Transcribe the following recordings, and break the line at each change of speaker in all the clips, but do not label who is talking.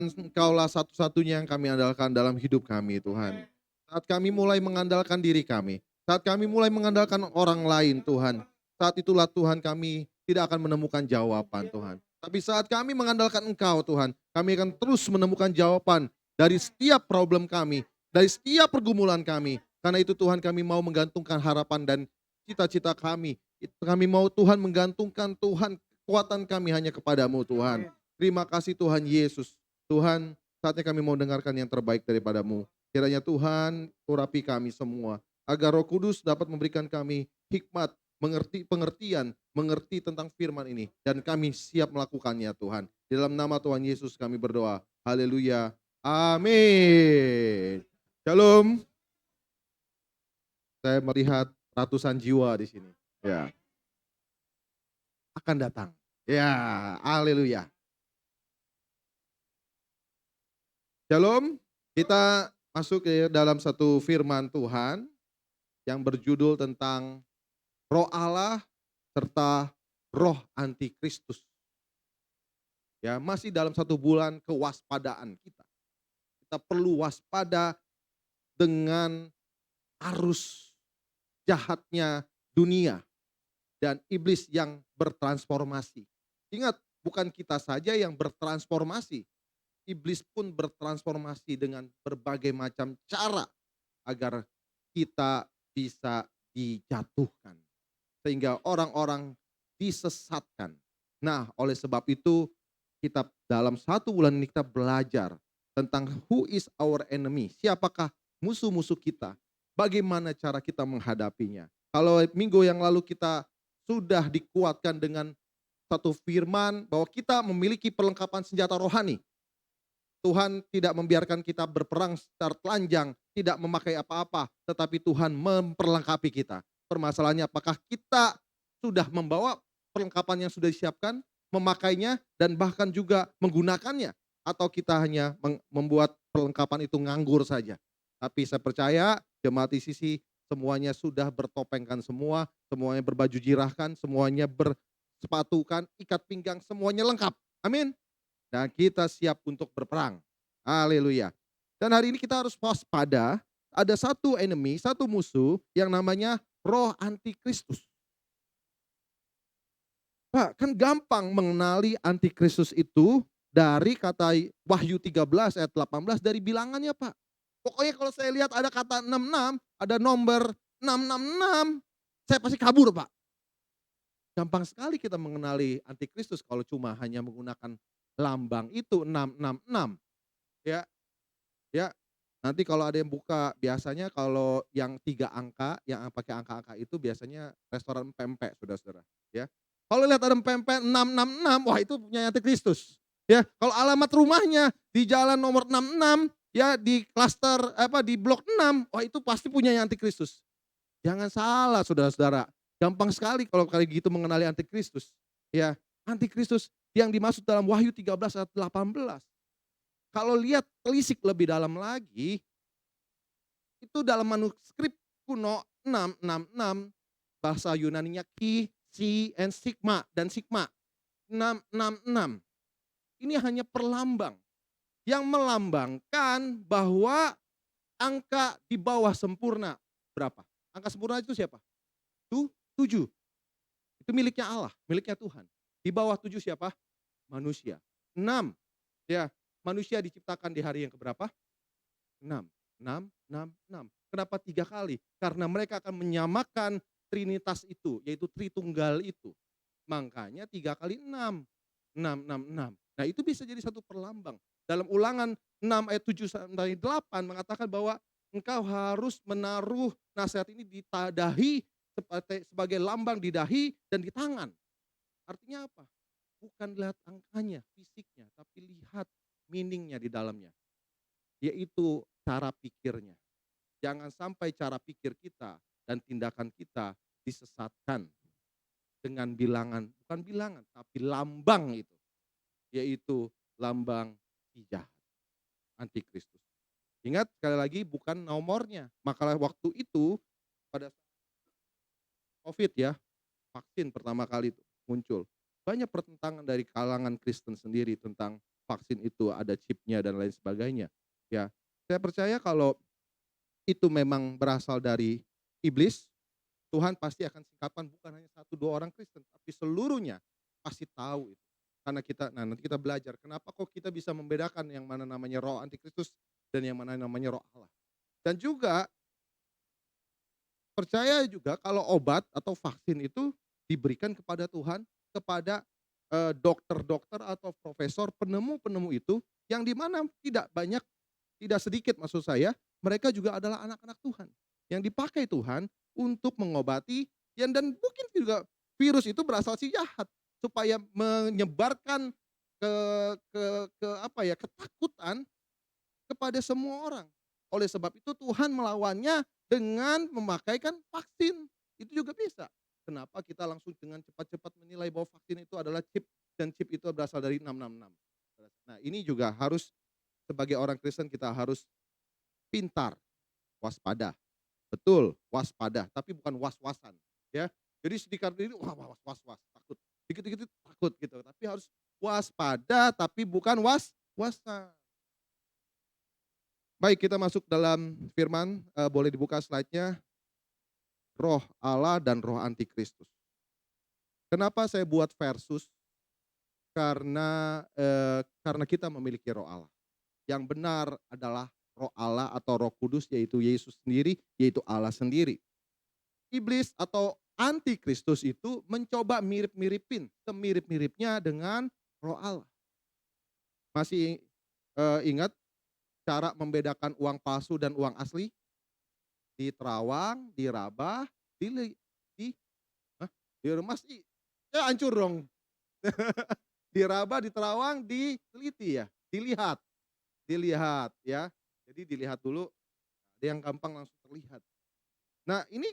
Engkaulah satu-satunya yang kami andalkan dalam hidup kami Tuhan. Saat kami mulai mengandalkan diri kami, saat kami mulai mengandalkan orang lain Tuhan, saat itulah Tuhan kami tidak akan menemukan jawaban Tuhan. Tapi saat kami mengandalkan Engkau Tuhan, kami akan terus menemukan jawaban dari setiap problem kami, dari setiap pergumulan kami. Karena itu Tuhan kami mau menggantungkan harapan dan cita-cita kami. Kami mau Tuhan menggantungkan Tuhan kekuatan kami hanya kepadamu Tuhan. Terima kasih Tuhan Yesus. Tuhan, saatnya kami mau dengarkan yang terbaik daripadamu. Kiranya Tuhan urapi kami semua. Agar Roh Kudus dapat memberikan kami hikmat, mengerti pengertian, mengerti tentang firman ini. Dan kami siap melakukannya Tuhan. Di dalam nama Tuhan Yesus kami berdoa. Haleluya. Amin. Shalom. Saya melihat ratusan jiwa di sini. Ya, akan datang. Ya, haleluya. Shalom. Kita masuk ke dalam satu firman Tuhan yang berjudul tentang Roh Allah serta Roh Antikristus. Ya, masih dalam satu bulan kewaspadaan kita. Kita perlu waspada dengan arus jahatnya dunia dan iblis yang bertransformasi. Ingat, bukan kita saja yang bertransformasi. Iblis pun bertransformasi dengan berbagai macam cara agar kita bisa dijatuhkan. Sehingga orang-orang disesatkan. Nah, oleh sebab itu kita dalam satu bulan ini kita belajar tentang who is our enemy, siapakah musuh-musuh kita, bagaimana cara kita menghadapinya. Kalau minggu yang lalu kita sudah dikuatkan dengan satu firman bahwa kita memiliki perlengkapan senjata rohani. Tuhan tidak membiarkan kita berperang secara telanjang, tidak memakai apa-apa, tetapi Tuhan memperlengkapi kita. Permasalahannya apakah kita sudah membawa perlengkapan yang sudah disiapkan, memakainya, dan bahkan juga menggunakannya, atau kita hanya membuat perlengkapan itu nganggur saja. Tapi saya percaya jemaat ICC semuanya sudah bertopengkan semua, semuanya berbaju jirahkan, semuanya bersepatukan, ikat pinggang, semuanya lengkap. Amin. Dan kita siap untuk berperang. Haleluya. Dan hari ini kita harus waspada, ada satu enemy, satu musuh yang namanya roh antikristus. Pak, kan gampang mengenali antikristus itu dari kata Wahyu 13 ayat 18 dari bilangannya, Pak. Pokoknya kalau saya lihat ada kata 66, ada nomor 666, saya pasti kabur, Pak. Gampang sekali kita mengenali antikristus kalau cuma hanya menggunakan lambang itu 666. Ya, ya. Nanti kalau ada yang buka, biasanya kalau yang 3 angka, yang pakai angka-angka itu biasanya restoran pempek, saudara-saudara, ya. Kalau lihat ada pempek 666, wah itu punya antikristus, ya. Kalau alamat rumahnya di jalan nomor 66, ya di klaster di blok 6, wah itu pasti punya antikristus. Jangan salah saudara-saudara, gampang sekali kalau kayak gitu mengenali antikristus, ya. Antikristus yang dimaksud dalam Wahyu 13 ayat 18. Kalau lihat telisik lebih dalam lagi, itu dalam manuskrip kuno 666, bahasa Yunaninya Chi, Si, and Sigma, dan Sigma. 666. Ini hanya perlambang yang melambangkan bahwa angka di bawah sempurna berapa? Angka sempurna itu siapa? 7. Itu miliknya Allah, miliknya Tuhan. Di bawah 7 siapa? Manusia. 6. Ya, manusia diciptakan di hari yang keberapa? 6, 6, 6, 6. Kenapa 3 kali? Karena mereka akan menyamakan trinitas itu, yaitu Tritunggal itu. Makanya 3 kali 6, 6, 6, 6. Nah itu bisa jadi satu perlambang. Dalam Ulangan 6 ayat 7 sampai 8 mengatakan bahwa engkau harus menaruh nasihat ini di dahi sebagai lambang di dahi dan di tangan. Artinya apa? Bukan lihat angkanya, fisiknya, tapi lihat meaningnya di dalamnya. Yaitu cara pikirnya. Jangan sampai cara pikir kita dan tindakan kita disesatkan dengan bilangan, bukan bilangan, tapi lambang itu. Yaitu lambang si jahat, antikristus. Ingat sekali lagi bukan nomornya. Maka waktu itu pada COVID ya, vaksin pertama kali itu muncul. Banyak pertentangan dari kalangan Kristen sendiri tentang vaksin itu ada chipnya dan lain sebagainya, ya. Saya percaya kalau itu memang berasal dari iblis, Tuhan pasti akan singkapkan bukan hanya satu 2 orang Kristen, tapi seluruhnya pasti tahu itu. Karena nanti kita belajar kenapa kok kita bisa membedakan yang mana namanya roh antikristus dan yang mana namanya roh Allah. Dan juga percaya juga kalau obat atau vaksin itu diberikan kepada Tuhan, kepada, dokter-dokter atau profesor, penemu-penemu itu, yang di mana tidak banyak, tidak sedikit maksud saya, mereka juga adalah anak-anak Tuhan, yang dipakai Tuhan untuk mengobati dan mungkin juga virus itu berasal si jahat, supaya menyebarkan ke apa ya, ketakutan kepada semua orang. Oleh sebab itu Tuhan melawannya dengan memakaikan vaksin, itu juga bisa. Kenapa kita langsung dengan cepat-cepat menilai bahwa vaksin itu adalah chip dan chip itu berasal dari 666. Nah, ini juga harus sebagai orang Kristen kita harus pintar, waspada. Betul, waspada, tapi bukan was-wasan, ya. Jadi sedikit ini wah wah was-was, takut. Dikit-dikit takut gitu, tapi harus waspada tapi bukan was-wasan. Baik, kita masuk dalam firman, boleh dibuka slide-nya, roh Allah dan roh antikristus. Kenapa saya buat versus? Karena kita memiliki roh Allah. Yang benar adalah roh Allah atau Roh Kudus, yaitu Yesus sendiri, yaitu Allah sendiri. Iblis atau antikristus itu mencoba mirip-miripin, semirip-miripnya dengan roh Allah. Masih, ingat cara membedakan uang palsu dan uang asli? Diterawang, diraba, dili di hah? Diremas ya hancur dong. Diraba, diterawang, diteliti ya, dilihat dilihat ya. Jadi dilihat dulu, ada yang gampang langsung terlihat. Nah, ini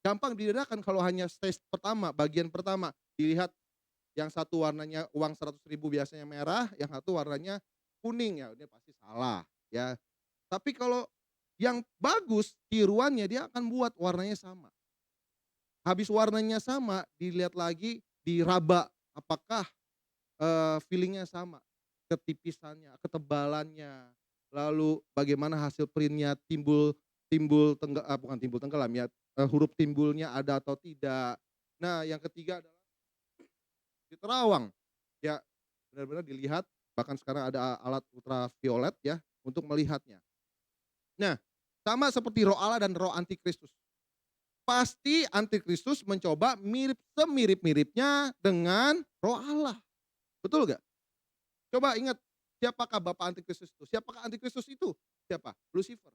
gampang dibedakan kalau hanya stage pertama, bagian pertama, dilihat yang satu warnanya uang 100.000 biasanya merah, yang satu warnanya kuning, ya ini pasti salah ya. Tapi kalau yang bagus tiruannya dia akan buat warnanya sama. Habis warnanya sama, dilihat lagi, diraba, apakah, feeling-nya sama, ketipisannya, ketebalannya, lalu bagaimana hasil print-nya, timbul timbul bukan timbul tenggelam ya, huruf timbulnya ada atau tidak. Nah, yang ketiga adalah diterawang, ya benar-benar dilihat, bahkan sekarang ada alat ultraviolet ya, untuk melihatnya. Nah, sama seperti roh Allah dan roh antikristus. Pasti antikristus mencoba semirip-miripnya dengan roh Allah. Betul nggak? Coba ingat, siapakah bapak antikristus itu? Siapakah antikristus itu? Siapa? Lucifer.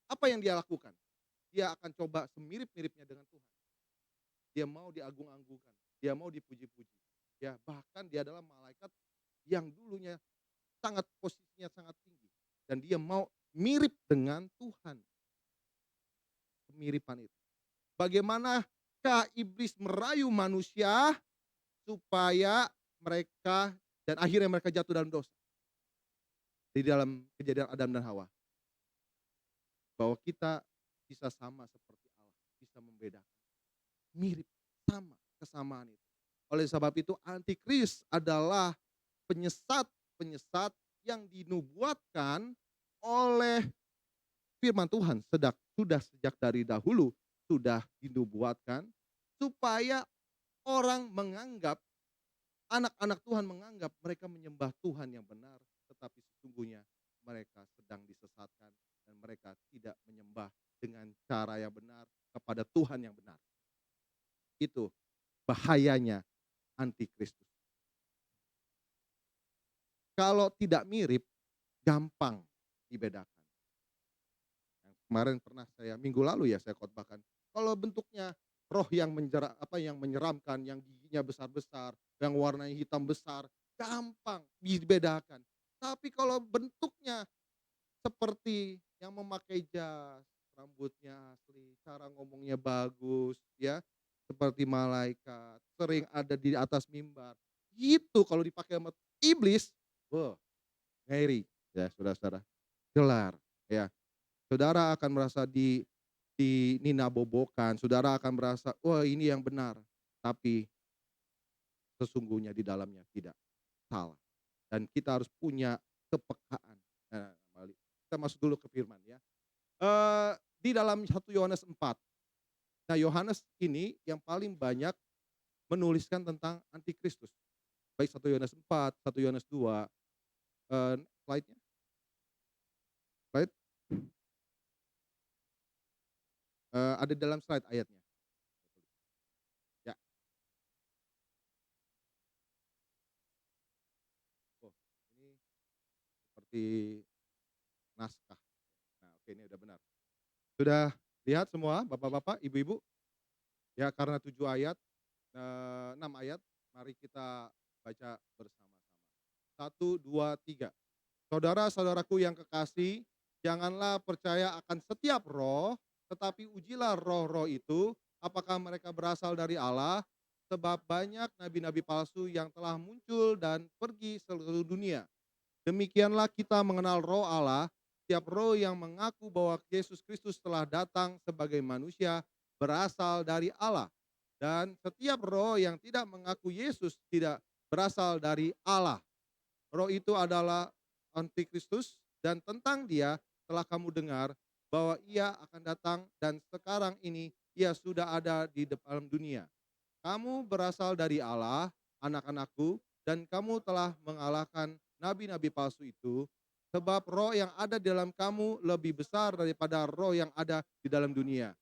Apa yang dia lakukan? Dia akan coba semirip-miripnya dengan Tuhan. Dia mau diagung-agungkan, dia mau dipuji-puji. Ya, bahkan dia adalah malaikat yang dulunya posisinya sangat tinggi dan dia mau mirip dengan Tuhan. Kemiripan itu. Bagaimanakah iblis merayu manusia supaya mereka dan akhirnya mereka jatuh dalam dosa. Di dalam kejadian Adam dan Hawa. Bahwa kita bisa sama seperti Allah, bisa membedakan. Mirip, sama, kesamaan itu. Oleh sebab itu antikris adalah penyesat yang dinubuatkan oleh firman Tuhan sudah sejak dari dahulu sudah dinubuatkan supaya orang menganggap, anak-anak Tuhan menganggap mereka menyembah Tuhan yang benar, tetapi sesungguhnya mereka sedang disesatkan dan mereka tidak menyembah dengan cara yang benar kepada Tuhan yang benar. Itu bahayanya antikristus. Kalau tidak mirip, gampang dibedakan. Kemarin pernah minggu lalu ya saya khotbahkan. Kalau bentuknya roh yang yang menyeramkan, yang giginya besar-besar, yang warnanya hitam besar, gampang dibedakan. Tapi kalau bentuknya seperti yang memakai jas, rambutnya asli, cara ngomongnya bagus, ya, seperti malaikat, sering ada di atas mimbar. Itu kalau dipakai sama iblis, wah, ngeri ya saudara-saudara, gelar ya. Saudara akan merasa ninabobokan, saudara akan merasa, wah ini yang benar. Tapi sesungguhnya di dalamnya tidak, salah. dan kita harus punya kepekaan. Nah, kembali kita masuk dulu ke firman ya. Di dalam 1 Yohanes 4. Nah, Yohanes ini yang paling banyak menuliskan tentang antikristus. Baik 1 Yohanes 4, 1 Yohanes 2, slide-nya, slide, ada dalam slide ayatnya. Ya, oh ini seperti naskah. Nah, oke ini udah benar. Sudah lihat semua Bapak-bapak, Ibu-ibu? Ya karena 7 ayat, 6 ayat, mari kita baca bersama-sama. 1, 2, 3. Saudara-saudaraku yang kekasih, janganlah percaya akan setiap roh, tetapi ujilah roh-roh itu, apakah mereka berasal dari Allah, sebab banyak nabi-nabi palsu yang telah muncul dan pergi seluruh dunia. Demikianlah kita mengenal roh Allah, setiap roh yang mengaku bahwa Yesus Kristus telah datang sebagai manusia berasal dari Allah. Dan setiap roh yang tidak mengaku Yesus tidak berasal dari Allah. Roh itu adalah antikristus dan tentang dia telah kamu dengar bahwa ia akan datang dan sekarang ini ia sudah ada di dalam dunia. Kamu berasal dari Allah, anak-anakku, dan kamu telah mengalahkan nabi-nabi palsu itu, sebab roh yang ada di dalam kamu lebih besar daripada roh yang ada di dalam dunia.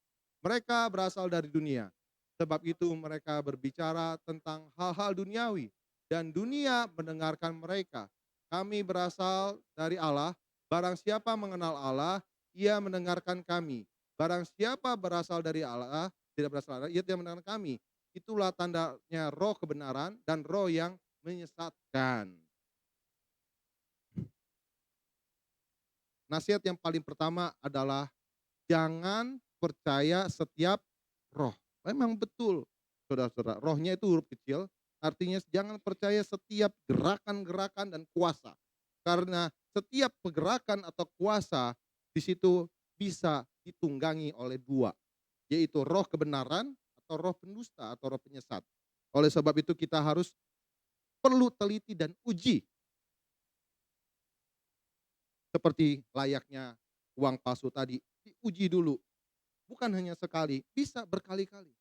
Mereka berasal dari dunia, sebab itu mereka berbicara tentang hal-hal duniawi, dan dunia mendengarkan mereka. Kami berasal dari Allah, barang siapa mengenal Allah, ia mendengarkan kami. Barang siapa berasal dari Allah, tidak berasal dari Allah, ia tidak mendengarkan kami. Itulah tandanya roh kebenaran dan roh yang menyesatkan. Nasihat yang paling pertama adalah jangan percaya setiap roh. Memang betul, saudara-saudara, rohnya itu huruf kecil, artinya jangan percaya setiap gerakan-gerakan dan kuasa. Karena setiap pergerakan atau kuasa di situ bisa ditunggangi oleh dua, yaitu roh kebenaran atau roh pendusta atau roh penyesat. Oleh sebab itu kita harus perlu teliti dan uji, seperti layaknya uang palsu tadi, diuji dulu, bukan hanya sekali, bisa berkali-kali,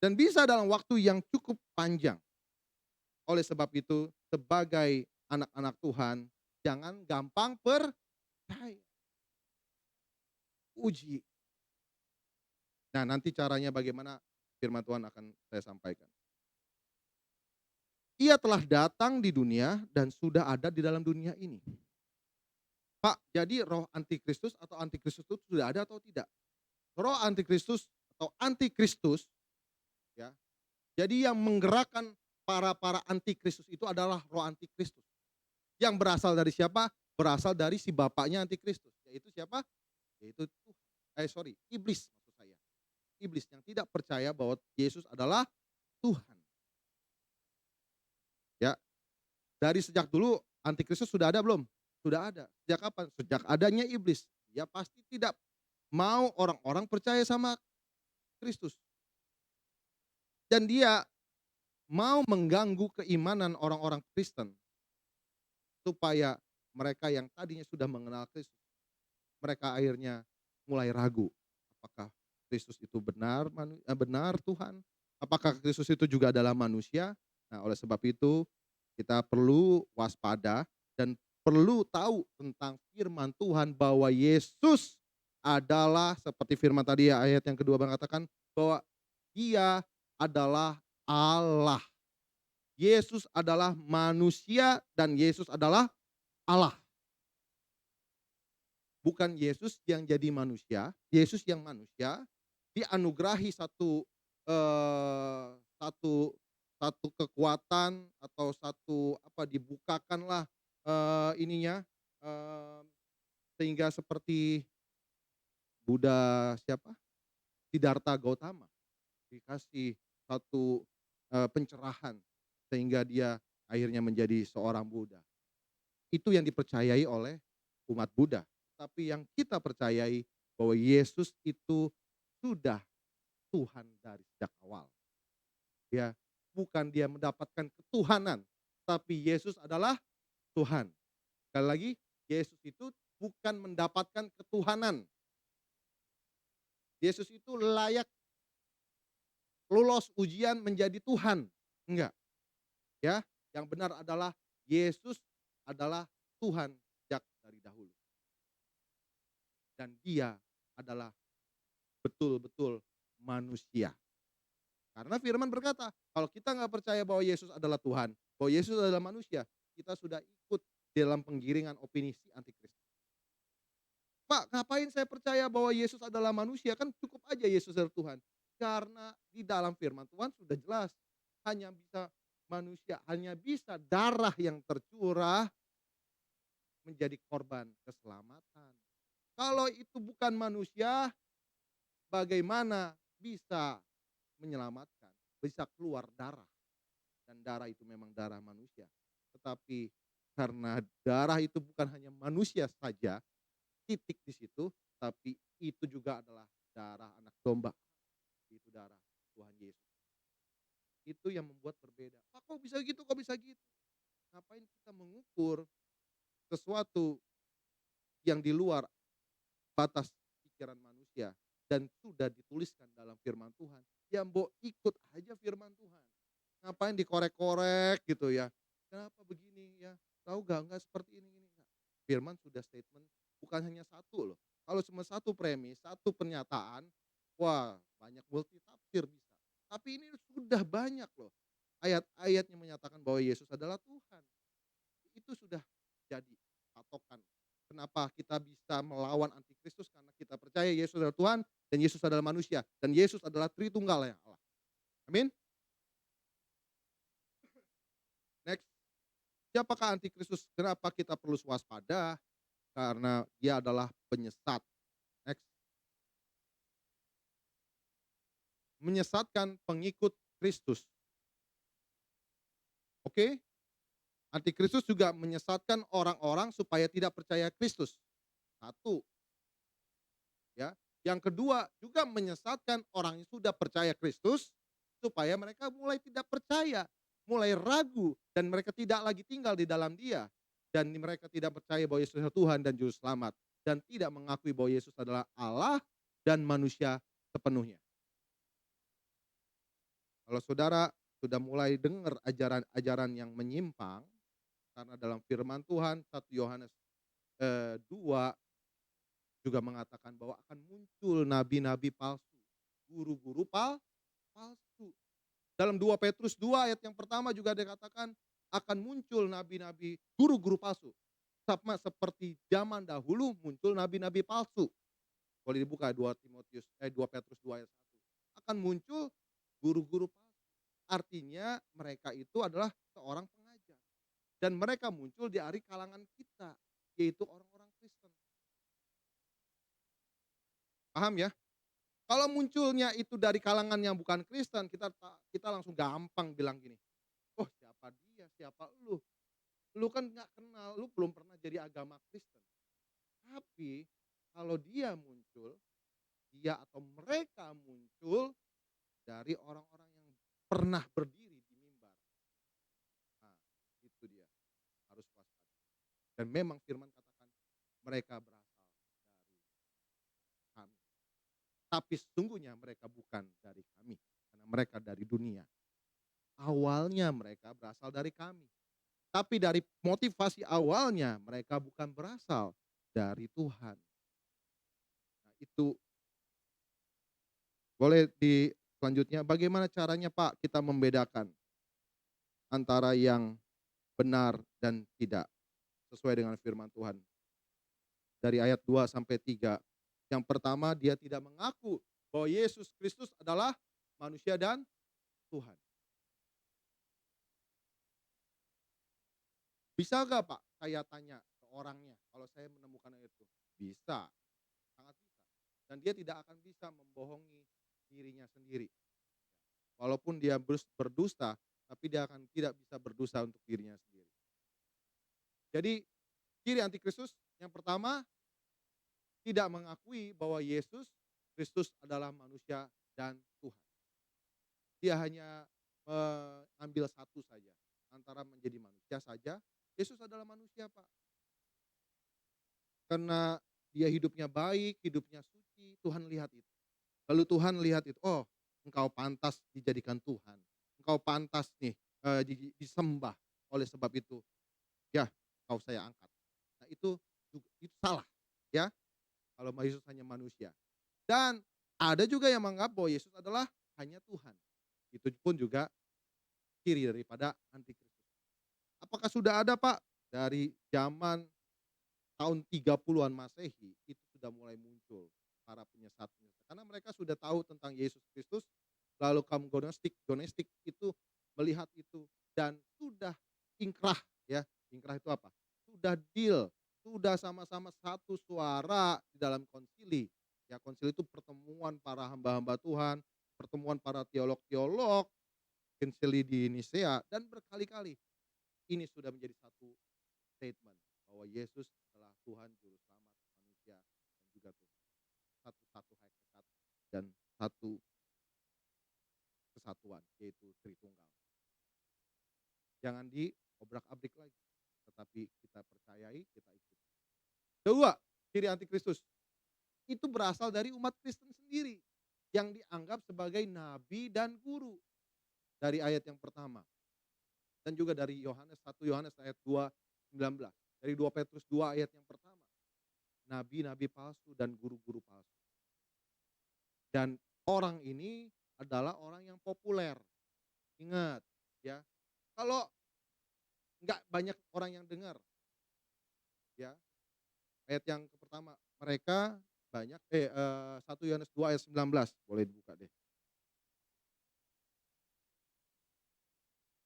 dan bisa dalam waktu yang cukup panjang. Oleh sebab itu, sebagai anak-anak Tuhan, jangan gampang percaya, uji. Nah, nanti caranya bagaimana firman Tuhan akan saya sampaikan. Ia telah datang di dunia dan sudah ada di dalam dunia ini. Pak, jadi roh antikristus atau antikristus itu sudah ada atau tidak? Roh antikristus atau antikristus ya. Jadi yang menggerakkan para antikristus itu adalah roh antikristus. Yang berasal dari siapa? Berasal dari si bapaknya antikristus. Yaitu siapa? Yaitu Tuhan. Iblis maksud saya. Iblis yang tidak percaya bahwa Yesus adalah Tuhan. Ya, dari sejak dulu antikristus sudah ada belum? Sudah ada. Sejak kapan? Sejak adanya iblis. Dia pasti tidak mau orang-orang percaya sama Kristus. Dan dia mau mengganggu keimanan orang-orang Kristen supaya mereka yang tadinya sudah mengenal Kristus, mereka akhirnya mulai ragu, apakah Kristus itu benar Tuhan? Apakah Kristus itu juga adalah manusia? Nah, oleh sebab itu kita perlu waspada dan perlu tahu tentang firman Tuhan bahwa Yesus adalah seperti firman tadi ya ayat yang kedua mengatakan bahwa Dia adalah Allah. Yesus adalah manusia dan Yesus adalah Allah. Bukan Yesus yang jadi manusia, Yesus yang manusia dianugerahi satu satu kekuatan atau dibukakanlah, ininya, eee, sehingga seperti Buddha siapa, Siddhartha Gautama dikasih satu, pencerahan sehingga dia akhirnya menjadi seorang Buddha. Itu yang dipercayai oleh umat Buddha. Tapi yang kita percayai bahwa Yesus itu sudah Tuhan dari sejak awal. Ya, bukan dia mendapatkan ketuhanan, tapi Yesus adalah Tuhan. Sekali lagi, Yesus itu bukan mendapatkan ketuhanan. Yesus itu layak lolos ujian menjadi Tuhan. Enggak, ya. Yang benar adalah Yesus adalah Tuhan sejak dari dahulu. Dan dia adalah betul-betul manusia. Karena firman berkata, kalau kita nggak percaya bahwa Yesus adalah Tuhan, bahwa Yesus adalah manusia, kita sudah ikut dalam penggiringan opini si antikristus. Pak, ngapain saya percaya bahwa Yesus adalah manusia? Kan cukup aja Yesus adalah Tuhan. Karena di dalam firman Tuhan sudah jelas, hanya bisa manusia, hanya bisa darah yang tercurah menjadi korban keselamatan. Kalau itu bukan manusia, bagaimana bisa menyelamatkan? Bisa keluar darah, dan darah itu memang darah manusia. Tetapi karena darah itu bukan hanya manusia saja, titik di situ, tapi itu juga adalah darah anak domba, itu darah Tuhan Yesus. Itu yang membuat berbeda. Pak, kok bisa gitu, kok bisa gitu? Ngapain kita mengukur sesuatu yang di luar batas pikiran manusia dan sudah dituliskan dalam firman Tuhan. Ya mbok ikut aja firman Tuhan. Ngapain dikorek-korek gitu ya. Kenapa begini ya? Tahu gak, enggak seperti ini. Enggak. Firman sudah statement, bukan hanya satu loh. Kalau cuma satu premis, satu pernyataan, wah banyak multi tafsir bisa. Tapi ini sudah banyak loh. Ayat-ayat yang menyatakan bahwa Yesus adalah Tuhan. Itu sudah jadi patokan. Kenapa kita bisa melawan antikristus, karena kita percaya Yesus adalah Tuhan dan Yesus adalah manusia dan Yesus adalah Tritunggal yang Allah. Amin. Next, siapakah antikristus? Kenapa kita perlu waspada? Karena dia adalah penyesat. Next, menyesatkan pengikut Kristus. Oke? Antikristus juga menyesatkan orang-orang supaya tidak percaya Kristus. Satu, ya. Yang kedua, juga menyesatkan orang yang sudah percaya Kristus supaya mereka mulai tidak percaya, mulai ragu dan mereka tidak lagi tinggal di dalam Dia dan mereka tidak percaya bahwa Yesus adalah Tuhan dan juru selamat dan tidak mengakui bahwa Yesus adalah Allah dan manusia sepenuhnya. Kalau saudara sudah mulai dengar ajaran-ajaran yang menyimpang, karena dalam firman Tuhan 1 Yohanes 2 juga mengatakan bahwa akan muncul nabi-nabi palsu, guru-guru palsu. Dalam 2 Petrus 2 ayat yang pertama juga dikatakan akan muncul nabi-nabi, guru-guru palsu. Sama seperti zaman dahulu muncul nabi-nabi palsu. Boleh dibuka 2 Petrus 2 ayat 1. Akan muncul guru-guru palsu. Artinya mereka itu adalah seorang pengajar. Dan mereka muncul di kalangan kita, yaitu orang-orang Kristen. Paham ya? Kalau munculnya itu dari kalangan yang bukan Kristen, kita langsung gampang bilang gini, "Oh siapa dia, siapa lu? Lu kan nggak kenal, lu belum pernah jadi agama Kristen." Tapi kalau dia muncul, dia atau mereka muncul dari orang-orang yang pernah berdiri di mimbar. Nah, itu dia, harus waspada. Dan memang firman katakan mereka berasal dari kami. Tapi sesungguhnya mereka bukan dari kami, karena mereka dari dunia. Awalnya mereka berasal dari kami. Tapi dari motivasi awalnya mereka bukan berasal dari Tuhan. Nah itu boleh selanjutnya bagaimana caranya Pak kita membedakan antara yang benar dan tidak sesuai dengan firman Tuhan. Dari ayat 2 sampai 3. Yang pertama dia tidak mengaku bahwa Yesus Kristus adalah manusia dan Tuhan. Bisa nggak Pak saya tanya ke orangnya kalau saya menemukan itu? Bisa, sangat bisa. Dan dia tidak akan bisa membohongi dirinya sendiri. Walaupun dia berdusta, tapi dia akan tidak bisa berdusta untuk dirinya sendiri. Jadi ciri antikristus yang pertama, tidak mengakui bahwa Yesus Kristus adalah manusia dan Tuhan. Dia hanya mengambil satu saja, antara menjadi manusia saja Yesus adalah manusia, Pak. Karena dia hidupnya baik, hidupnya suci, Tuhan lihat itu. Lalu Tuhan lihat itu, "Oh, engkau pantas dijadikan Tuhan. Engkau pantas nih, disembah. Oleh sebab itu, ya kau saya angkat." Nah itu salah, ya, kalau Yesus hanya manusia. Dan ada juga yang menganggap bahwa Yesus adalah hanya Tuhan. Itu pun juga ciri daripada antikristus. Apakah sudah ada, Pak? Dari zaman tahun 30-an Masehi, itu sudah mulai muncul para penyesat-penyesat. Karena mereka sudah tahu tentang Yesus Kristus, lalu kaum gnostik itu melihat itu dan sudah ingkrah, ya. Ingkrah itu apa? Sudah deal, sudah sama-sama satu suara di dalam konsili. Ya, konsili itu pertemuan para hamba-hamba Tuhan, pertemuan para teolog-teolog, konsili di Nisea dan berkali-kali ini sudah menjadi satu statement bahwa Yesus adalah Tuhan juru selamat manusia dan juga Tuhan. Satu hakikat dan satu kesatuan yaitu Tritunggal. Jangan diobrak-abrik lagi, tetapi kita percayai, kita ikuti. Kedua, ciri antikristus itu berasal dari umat Kristen sendiri yang dianggap sebagai nabi dan guru dari ayat yang pertama dan juga dari Yohanes 1 ayat 2:19, dari 2 Petrus 2 ayat yang pertama. Nabi-nabi palsu dan guru-guru palsu. Dan orang ini adalah orang yang populer. Ingat, ya, kalau nggak banyak orang yang dengar, ya, ayat yang pertama, mereka banyak 1 Yohanes 2 ayat 19, boleh dibuka deh.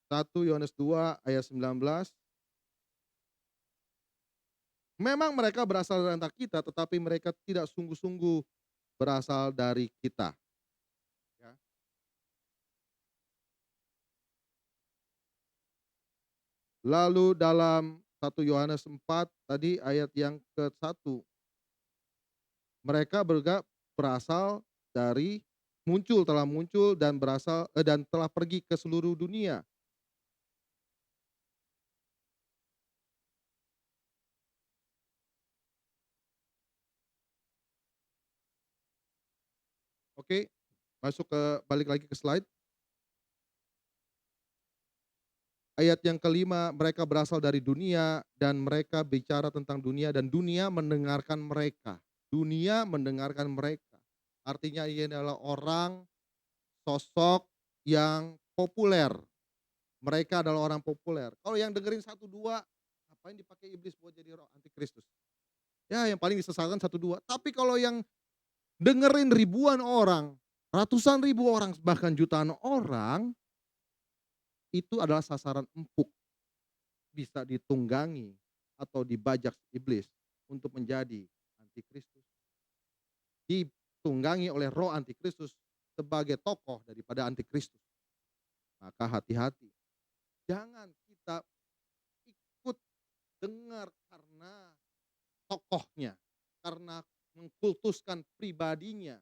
1 Yohanes 2 ayat 19, memang mereka berasal dari antara kita, tetapi mereka tidak sungguh-sungguh berasal dari kita, ya. Lalu dalam 1 Yohanes 4 tadi ayat yang ke-1, mereka berasal dari telah muncul dan dan telah pergi ke seluruh dunia. Oke, balik lagi ke slide. Ayat yang kelima, mereka berasal dari dunia dan mereka bicara tentang dunia dan dunia mendengarkan mereka. Dunia mendengarkan mereka. Artinya ini adalah orang, sosok yang populer. Mereka adalah orang populer. Kalau yang dengerin 1, 2, ngapain dipakai iblis buat jadi roh antikristus? Ya yang paling disesatkan 1, 2. Tapi kalau yang dengerin ribuan orang, ratusan ribu orang, bahkan jutaan orang, itu adalah sasaran empuk, bisa ditunggangi atau dibajak iblis untuk menjadi antikristus. Ditunggangi oleh roh antikristus sebagai tokoh daripada antikristus. Maka hati-hati. Jangan kita ikut dengar karena tokohnya, karena mengkultuskan pribadinya,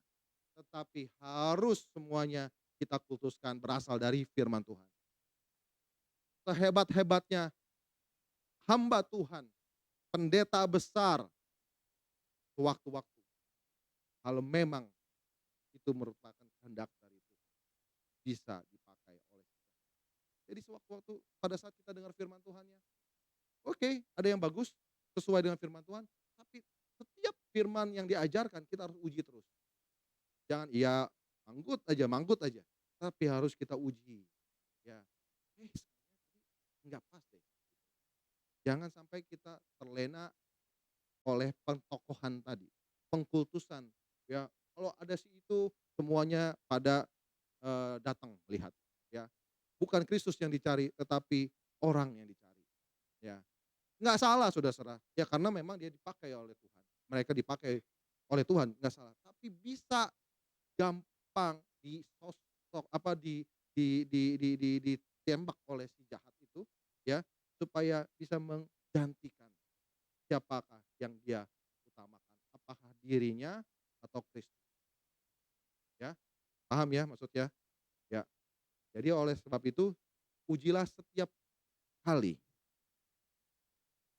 tetapi harus semuanya kita kultuskan berasal dari firman Tuhan. Sehebat-hebatnya hamba Tuhan, pendeta besar, sewaktu-waktu, kalau memang itu merupakan kehendak dari Tuhan, bisa dipakai oleh kita. Jadi sewaktu-waktu pada saat kita dengar firman Tuhannya, oke, ada yang bagus, sesuai dengan firman Tuhan, tapi setiap firman yang diajarkan kita harus uji terus. Jangan iya manggut aja, tapi harus kita uji, ya. Sebenarnya tadi nggak pas deh. Jangan sampai kita terlena oleh pentokohan tadi, pengkultusan, ya. Kalau ada si itu semuanya pada, datang melihat, ya. Bukan Kristus yang dicari, tetapi orang yang dicari, ya. Nggak salah saudara, ya karena memang dia dipakai oleh Tuhan. Mereka dipakai oleh Tuhan, nggak salah. Tapi bisa gampang disosok apa, ditembak oleh si jahat itu, ya, supaya bisa menggantikan siapakah yang dia utamakan, apakah dirinya atau Kristus, ya. Paham ya maksudnya? Ya. Jadi oleh sebab itu, ujilah setiap kali,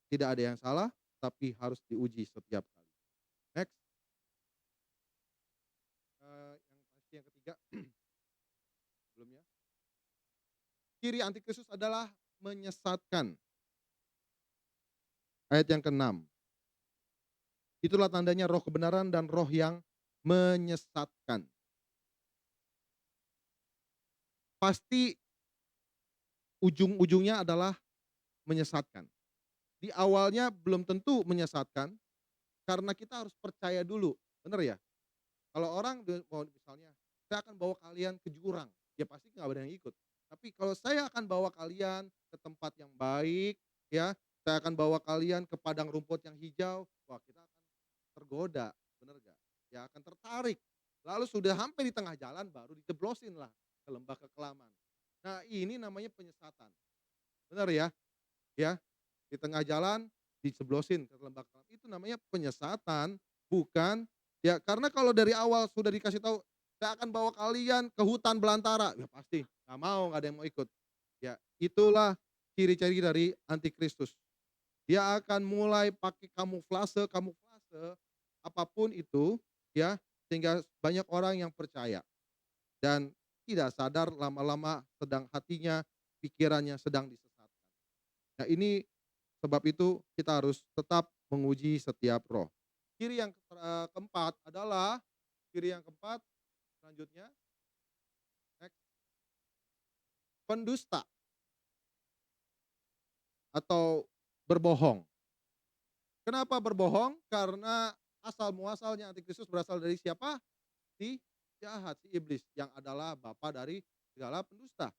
Tidak ada yang salah, tapi harus diuji setiap kali. Next, yang pasti yang ketiga, belum ya. Ciri antikristus adalah menyesatkan. Ayat yang ke-6. Itulah tandanya roh kebenaran dan roh yang menyesatkan. Pasti ujung-ujungnya adalah menyesatkan. Di awalnya belum tentu menyesatkan, karena kita harus percaya dulu, bener ya? Kalau orang mau misalnya, "Saya akan bawa kalian ke jurang," ya pasti nggak ada yang ikut. Tapi kalau saya akan bawa kalian ke tempat yang baik, ya, saya akan bawa kalian ke padang rumput yang hijau, wah kita akan tergoda, bener nggak? Ya akan tertarik. Lalu sudah sampai di tengah jalan baru dijeblosin lah ke lembah kekelaman. Nah ini namanya penyesatan, bener ya? Ya, di tengah jalan dijeblosin ke lembah kekelaman, itu namanya penyesatan, bukan ya karena kalau dari awal sudah dikasih tahu, "Saya akan bawa kalian ke hutan belantara," ya pasti nggak mau, nggak ada yang mau ikut. Ya, itulah ciri-ciri dari antikristus. Dia akan mulai pakai kamuflase apapun itu, ya, sehingga banyak orang yang percaya dan tidak sadar lama-lama sedang hatinya, pikirannya sedang disesatkan. Nah ini sebab itu kita harus tetap menguji setiap roh. Ciri yang keempat adalah ciri yang keempat selanjutnya, next, pendusta atau berbohong. Kenapa berbohong? Karena asal muasalnya antikristus berasal dari siapa? Si jahat, si iblis yang adalah bapa dari segala pendusta.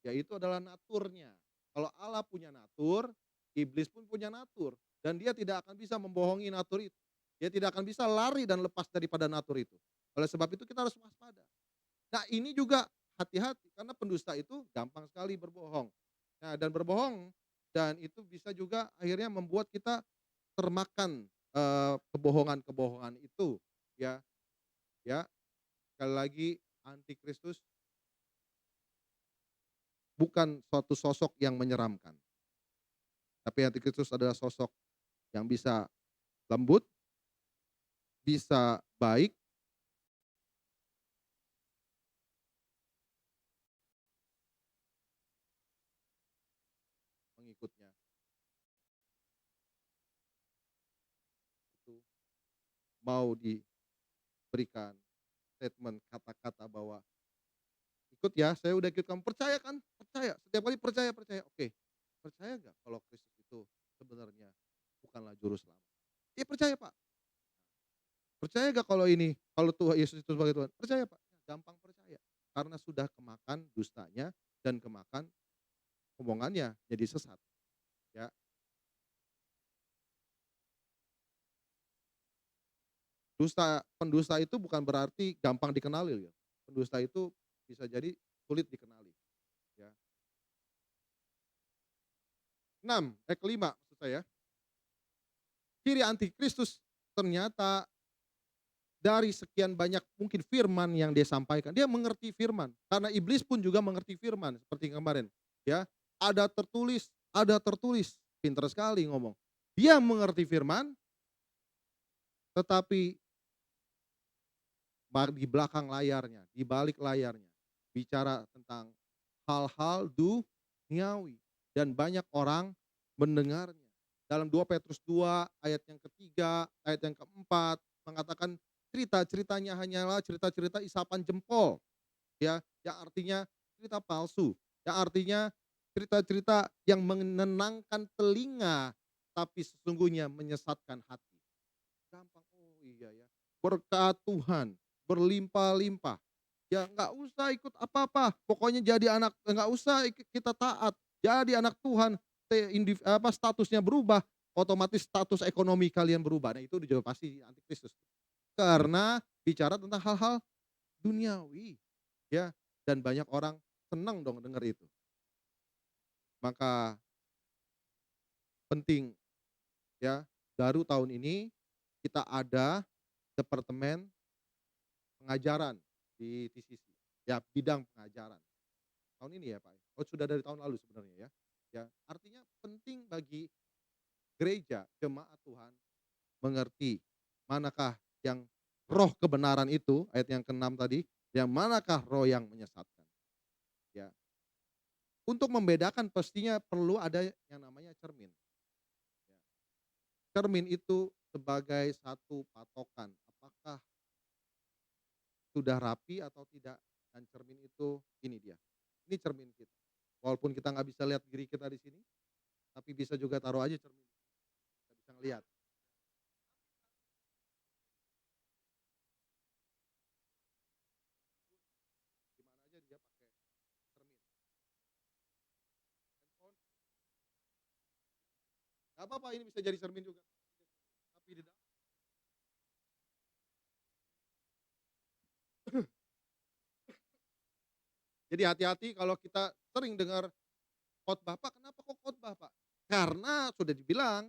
Yaitu adalah naturnya. Kalau Allah punya natur, iblis pun punya natur dan dia tidak akan bisa membohongi natur itu. Dia tidak akan bisa lari dan lepas daripada natur itu. Oleh sebab itu kita harus waspada. Nah, ini juga hati-hati karena pendusta itu gampang sekali berbohong. Nah, dan berbohong dan itu bisa juga akhirnya membuat kita termakan kebohongan-kebohongan itu ya, ya. Sekali lagi antikristus bukan suatu sosok yang menyeramkan. Tapi antikristus adalah sosok yang bisa lembut, bisa baik, pengikutnya itu mau diberikan statement kata-kata bahwa, "Ikut ya, saya udah ikut kamu." "Percaya kan?" "Percaya." Setiap kali percaya percaya. Oke, percaya nggak kalau Kristus itu sebenarnya bukanlah juru selamat? "Iya percaya Pak." "Percaya nggak kalau ini, kalau Tuhan Yesus itu sebagai Tuhan?" "Percaya Pak." Ya, gampang percaya, karena sudah kemakan dustanya dan kemakan omongannya, jadi sesat, ya. Pendusta itu bukan berarti gampang dikenali ya. Pendusta itu bisa jadi sulit dikenali, ya. 6, kelima maksud saya, ciri antikristus ternyata dari sekian banyak mungkin firman yang dia sampaikan, dia mengerti firman. Karena iblis pun juga mengerti firman seperti kemarin, ya. Ada tertulis, pintar sekali ngomong. Dia mengerti firman, tetapi di belakang layarnya, di balik layarnya, bicara tentang hal-hal duniawi dan banyak orang mendengarnya. Dalam 2 Petrus 2 ayat yang ketiga, ayat yang keempat mengatakan cerita-ceritanya hanyalah cerita-cerita isapan jempol, ya, yang artinya cerita palsu, yang artinya cerita-cerita yang menenangkan telinga, tapi sesungguhnya menyesatkan hati. Gampang, oh iya ya, berkat Tuhan berlimpah-limpah. Ya nggak usah ikut apa-apa, pokoknya jadi anak nggak usah kita taat, jadi anak Tuhan, statusnya berubah, otomatis status ekonomi kalian berubah. Nah itu juga pasti antikristus. Karena bicara tentang hal-hal duniawi, ya, dan banyak orang senang dong dengar itu. Maka penting ya, baru tahun ini kita ada departemen pengajaran di TCC, ya bidang pengajaran. Tahun ini ya Pak? Oh sudah dari tahun lalu sebenarnya ya. Ya, artinya penting bagi gereja, jemaat Tuhan mengerti manakah yang roh kebenaran itu, ayat yang ke-6 tadi, yang manakah roh yang menyesatkan. Ya, untuk membedakan pastinya perlu ada yang namanya cermin. Ya. Cermin itu sebagai satu patokan, apakah sudah rapi atau tidak. Dan cermin itu ini dia, ini cermin kita. Walaupun kita nggak bisa lihat diri kita di sini, tapi bisa juga taruh aja cermin, kita bisa ngelihat. Di mana aja dia pakai cermin. Handphone, nggak apa-apa ini bisa jadi cermin juga. Tapi di dalam, jadi hati-hati kalau kita sering dengar khotbah, "Pak, kenapa kok khotbah, Pak?" Karena sudah dibilang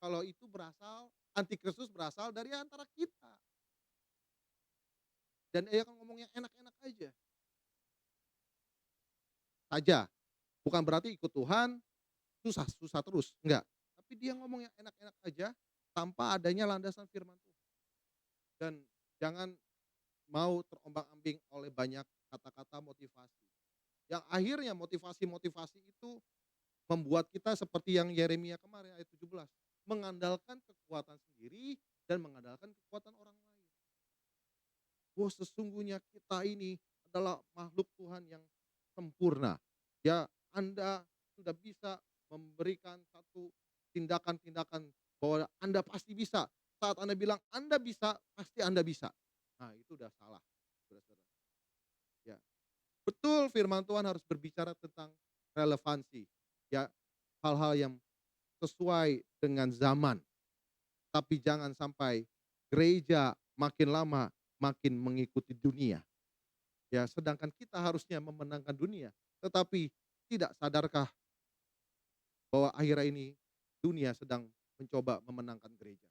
kalau itu berasal antikristus berasal dari antara kita. Dan dia kan ngomong yang enak-enak aja saja. Bukan berarti ikut Tuhan susah-susah terus, enggak. Tapi dia ngomong yang enak-enak aja tanpa adanya landasan firman Tuhan. Dan jangan mau terombang-ambing oleh banyak kata-kata motivasi. Yang akhirnya motivasi-motivasi itu membuat kita seperti yang Yeremia kemarin ayat 17, mengandalkan kekuatan sendiri dan mengandalkan kekuatan orang lain. Oh, sesungguhnya kita ini adalah makhluk Tuhan yang sempurna. Ya, Anda sudah bisa memberikan satu tindakan-tindakan bahwa Anda pasti bisa. Saat Anda bilang Anda bisa, pasti Anda bisa. Nah, itu udah salah, saudara-saudara. Ya, betul firman Tuhan harus berbicara tentang relevansi. Ya, hal-hal yang sesuai dengan zaman. Tapi jangan sampai gereja makin lama makin mengikuti dunia. Ya, sedangkan kita harusnya memenangkan dunia, tetapi tidak sadarkah bahwa akhir ini dunia sedang mencoba memenangkan gereja.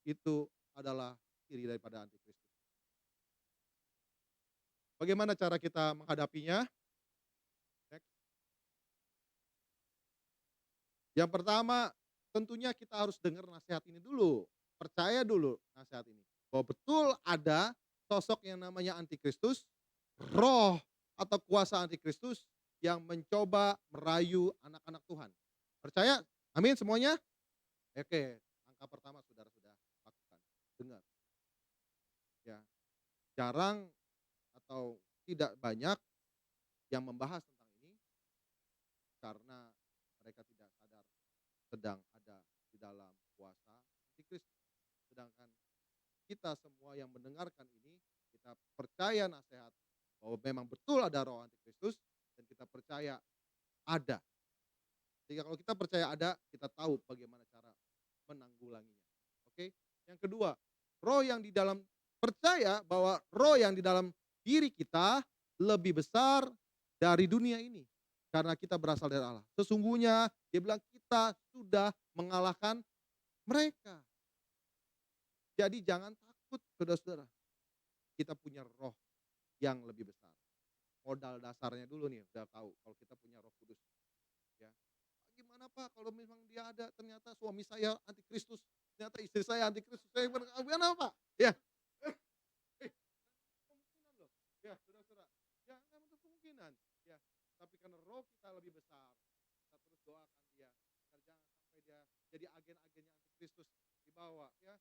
Itu adalah ciri daripada antikristus. Bagaimana cara kita menghadapinya? Next. Yang pertama, tentunya kita harus dengar nasihat ini dulu, percaya dulu nasihat ini, bahwa betul ada sosok yang namanya antikristus, roh atau kuasa antikristus yang mencoba merayu anak-anak Tuhan. Percaya? Amin semuanya? Oke, langkah pertama saudara sudah lakukan, dengar. Ya, jarang atau tidak banyak yang membahas tentang ini karena mereka tidak sadar sedang ada di dalam kuasa antikristus. Sedangkan kita semua yang mendengarkan ini, kita percaya nasihat bahwa memang betul ada roh antikristus dan kita percaya ada. Sehingga kalau kita percaya ada, kita tahu bagaimana cara menanggulanginya. Oke? Yang kedua, roh yang di dalam percaya bahwa roh yang di dalam diri kita lebih besar dari dunia ini. Karena kita berasal dari Allah. Sesungguhnya dia bilang kita sudah mengalahkan mereka. Jadi jangan takut saudara-saudara. Kita punya roh yang lebih besar. Modal dasarnya dulu nih udah tahu kalau kita punya Roh Kudus, ya. Gimana Pak kalau memang dia ada ternyata suami saya antikristus, ternyata istri saya antikristus, saya gimana Pak? Ya. Eh, kemungkinan loh. Ya, saudara-saudara. Ya, nggak menutup kemungkinan. Ya, tapi karena roh kita lebih besar, kita terus doakan dia agar jangan sampai dia jadi agen-agennya antikristus dibawa, ya.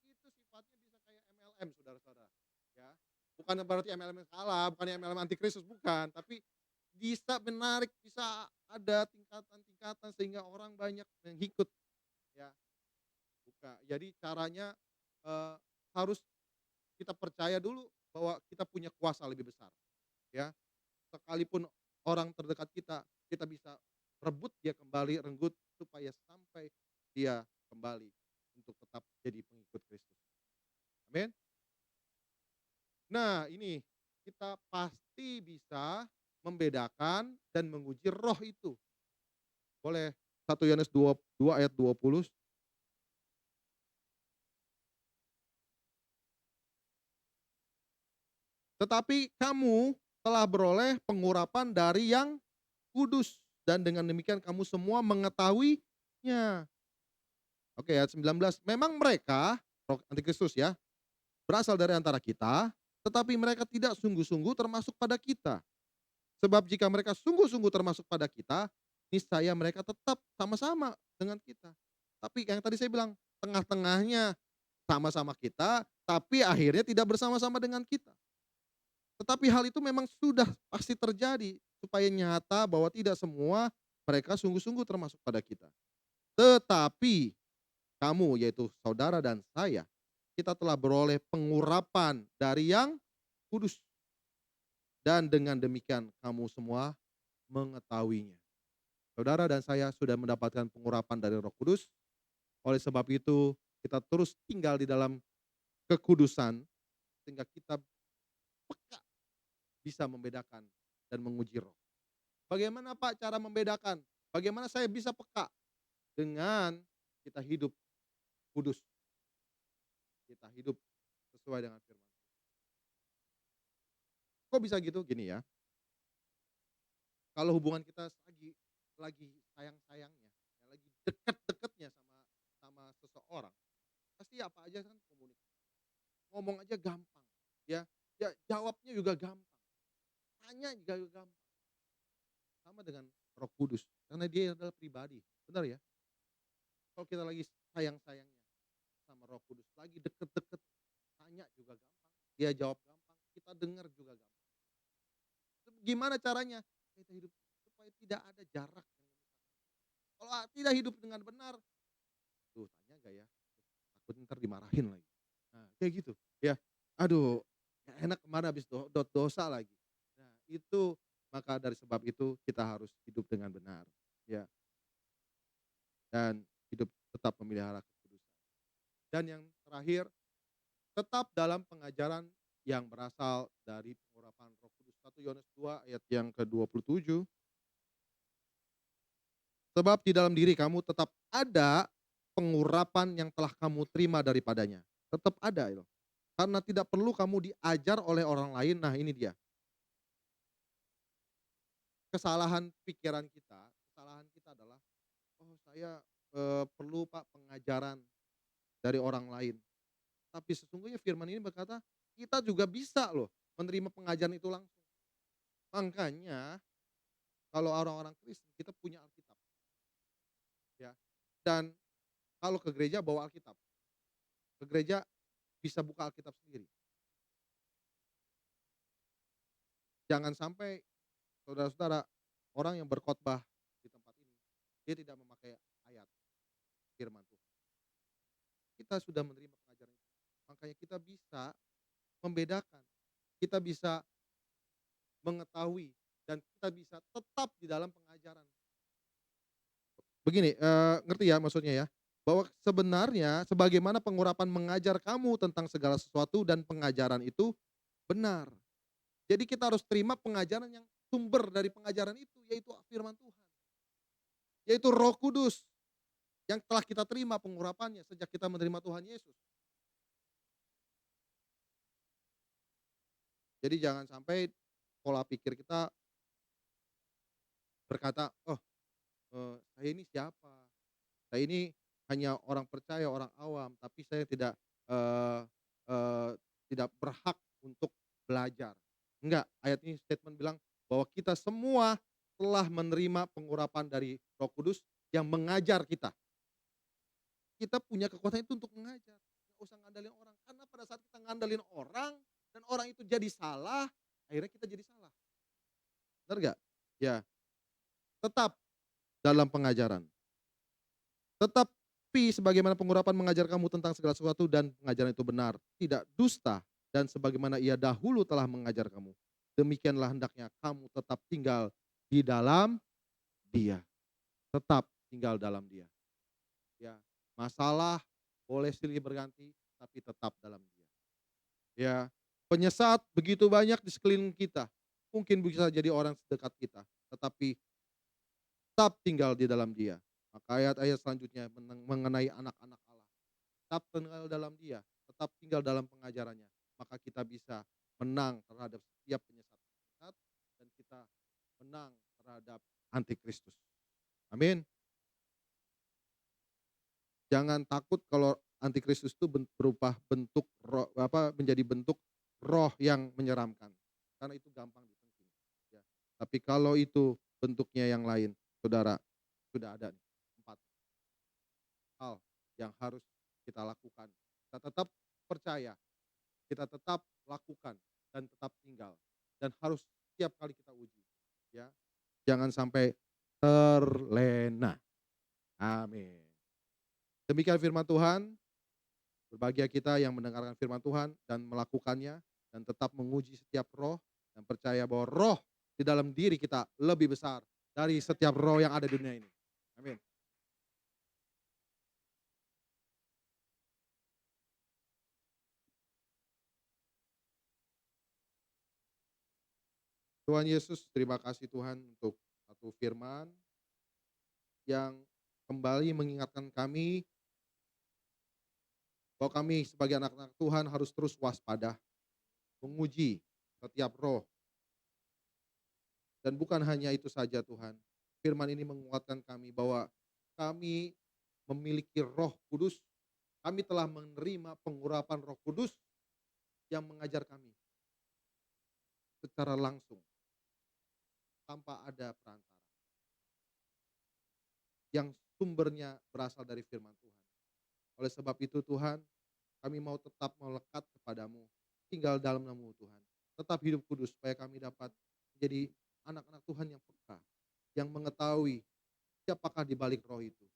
Itu sifatnya bisa kayak MLM saudara-saudara, ya. Bukan berarti MLM salah, bukannya MLM antikristus, bukan, tapi bisa menarik, bisa ada tingkatan-tingkatan sehingga orang banyak yang ikut, ya. Jadi caranya, eee, harus kita percaya dulu bahwa kita punya kuasa lebih besar, ya. Sekalipun orang terdekat kita, kita bisa rebut dia kembali, renggut supaya sampai dia kembali untuk tetap jadi pengikut Kristus. Amin. Nah ini, kita pasti bisa membedakan dan menguji roh itu. Boleh 1 Yohanes 2 ayat 20. Tetapi kamu telah beroleh pengurapan dari yang kudus dan dengan demikian kamu semua mengetahuinya. Oke, ayat 19, memang mereka, roh antikristus ya, berasal dari antara kita, tetapi mereka tidak sungguh-sungguh termasuk pada kita. Sebab jika mereka sungguh-sungguh termasuk pada kita, niscaya mereka tetap sama-sama dengan kita. Tapi yang tadi saya bilang, tengah-tengahnya sama-sama kita, tapi akhirnya tidak bersama-sama dengan kita. Tetapi hal itu memang sudah pasti terjadi, supaya nyata bahwa tidak semua mereka sungguh-sungguh termasuk pada kita. Tetapi kamu, yaitu saudara dan saya, kita telah beroleh pengurapan dari yang kudus. Dan dengan demikian kamu semua mengetahuinya. Saudara dan saya sudah mendapatkan pengurapan dari Roh Kudus, oleh sebab itu kita terus tinggal di dalam kekudusan, sehingga kita peka bisa membedakan dan menguji roh. Bagaimana Pak cara membedakan? Bagaimana saya bisa peka? Dengan kita hidup kudus, kita hidup sesuai dengan firman. Kok bisa gitu? Gini ya, kalau hubungan kita lagi sayang-sayangnya, ya lagi deket-deketnya sama sama seseorang, pasti apa aja kan komunikasi. Ngomong aja gampang, ya. Ya jawabnya juga gampang, tanya juga gampang. Sama dengan Roh Kudus, karena dia adalah pribadi, benar ya? Kalau kita lagi sayang-sayangnya sama Roh Kudus, lagi deket-deket, tanya juga gampang, dia jawab gampang, kita dengar juga gampang. Gimana caranya? Kita hidup supaya tidak ada jarak yang memisahkan. Kalau tidak hidup dengan benar, tuh tanya nggak ya? Takut ntar dimarahin lagi. Nah, kayak gitu, ya. Aduh, nggak enak kemarin habis dosa lagi. Nah, itu maka dari sebab itu kita harus hidup dengan benar, ya, dan hidup tetap memelihara kekudusan. Dan yang terakhir, tetap dalam pengajaran yang berasal dari pengurapan Roh Kudus. 1 Yohanes 2 ayat yang ke-27. Sebab di dalam diri kamu tetap ada pengurapan yang telah kamu terima daripadanya. Tetap ada itu. Karena tidak perlu kamu diajar oleh orang lain. Nah, ini dia. Kesalahan kita adalah, oh saya perlu Pak pengajaran dari orang lain. Tapi sesungguhnya firman ini berkata, kita juga bisa loh menerima pengajaran itu langsung. Makanya kalau orang-orang Kristen kita punya Alkitab, ya. Dan kalau ke gereja bawa Alkitab. Ke gereja bisa buka Alkitab sendiri. Jangan sampai saudara-saudara, orang yang berkhotbah di tempat ini, dia tidak memakai ayat firman Tuhan. Kita sudah menerima pengajaran itu. Makanya kita bisa membedakan, kita bisa mengetahui, dan kita bisa tetap di dalam pengajaran. Begini, ngerti ya maksudnya ya? Bahwa sebenarnya sebagaimana pengurapan mengajar kamu tentang segala sesuatu dan pengajaran itu benar. Jadi kita harus terima pengajaran yang sumber dari pengajaran itu, yaitu firman Tuhan. Yaitu Roh Kudus yang telah kita terima pengurapannya sejak kita menerima Tuhan Yesus. Jadi jangan sampai pola pikir kita berkata, "Oh, saya ini siapa? Saya ini hanya orang percaya, orang awam, tapi saya eee eee, tidak berhak untuk belajar." Enggak, ayat ini statement bilang bahwa kita semua telah menerima pengurapan dari Roh Kudus yang mengajar kita. Kita punya kekuatan itu untuk mengajar, nggak usah ngandalin orang. Karena pada saat kita ngandalin orang, dan orang itu jadi salah, akhirnya kita jadi salah. Bener nggak? Ya, tetap dalam pengajaran. Tetapi sebagaimana pengurapan mengajar kamu tentang segala sesuatu dan pengajaran itu benar, tidak dusta, dan sebagaimana ia dahulu telah mengajar kamu, demikianlah hendaknya kamu tetap tinggal di dalam Dia. Tetap tinggal dalam Dia. Ya, masalah boleh silih berganti, tapi tetap dalam Dia. Ya, penyesat begitu banyak di sekeliling kita. Mungkin bisa jadi orang sedekat kita, tetapi tetap tinggal di dalam Dia. Maka ayat-ayat selanjutnya mengenai anak-anak Allah. Tetap tinggal dalam Dia, tetap tinggal dalam pengajarannya. Maka kita bisa menang terhadap setiap penyesat-penyesat, dan kita menang terhadap antikristus. Amin. Jangan takut kalau antikristus itu berupa bentuk roh, menjadi bentuk roh yang menyeramkan. Karena itu gampang ditengking, ya. Tapi kalau itu bentuknya yang lain, saudara, sudah ada nih 4 hal yang harus kita lakukan. Kita tetap percaya, kita tetap lakukan, dan tetap tinggal. Dan harus setiap kali kita uji, ya. Jangan sampai terlena. Amin. Demikian firman Tuhan. Berbahagia kita yang mendengarkan firman Tuhan dan melakukannya dan tetap menguji setiap roh dan percaya bahwa roh di dalam diri kita lebih besar dari setiap roh yang ada di dunia ini. Amin. Tuhan Yesus, terima kasih Tuhan untuk satu firman yang kembali mengingatkan kami bahwa kami sebagai anak-anak Tuhan harus terus waspada, menguji setiap roh. Dan bukan hanya itu saja Tuhan, firman ini menguatkan kami bahwa kami memiliki Roh Kudus, kami telah menerima pengurapan Roh Kudus yang mengajar kami secara langsung tanpa ada perantara, yang sumbernya berasal dari firman Tuhan. Oleh sebab itu Tuhan, kami mau tetap melekat kepadamu, tinggal dalam nama-Mu Tuhan. Tetap hidup kudus supaya kami dapat menjadi anak-anak Tuhan yang peka, yang mengetahui siapakah di balik roh itu.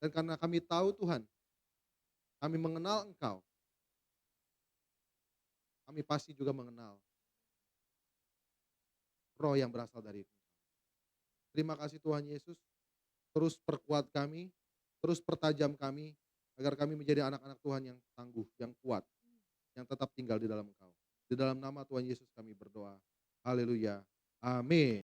Dan karena kami tahu Tuhan, kami mengenal Engkau, kami pasti juga mengenal roh yang berasal dari Engkau. Terima kasih Tuhan Yesus, terus perkuat kami, terus pertajam kami, agar kami menjadi anak-anak Tuhan yang tangguh, yang kuat, yang tetap tinggal di dalam Engkau. Di dalam nama Tuhan Yesus kami berdoa. Haleluya. Amin.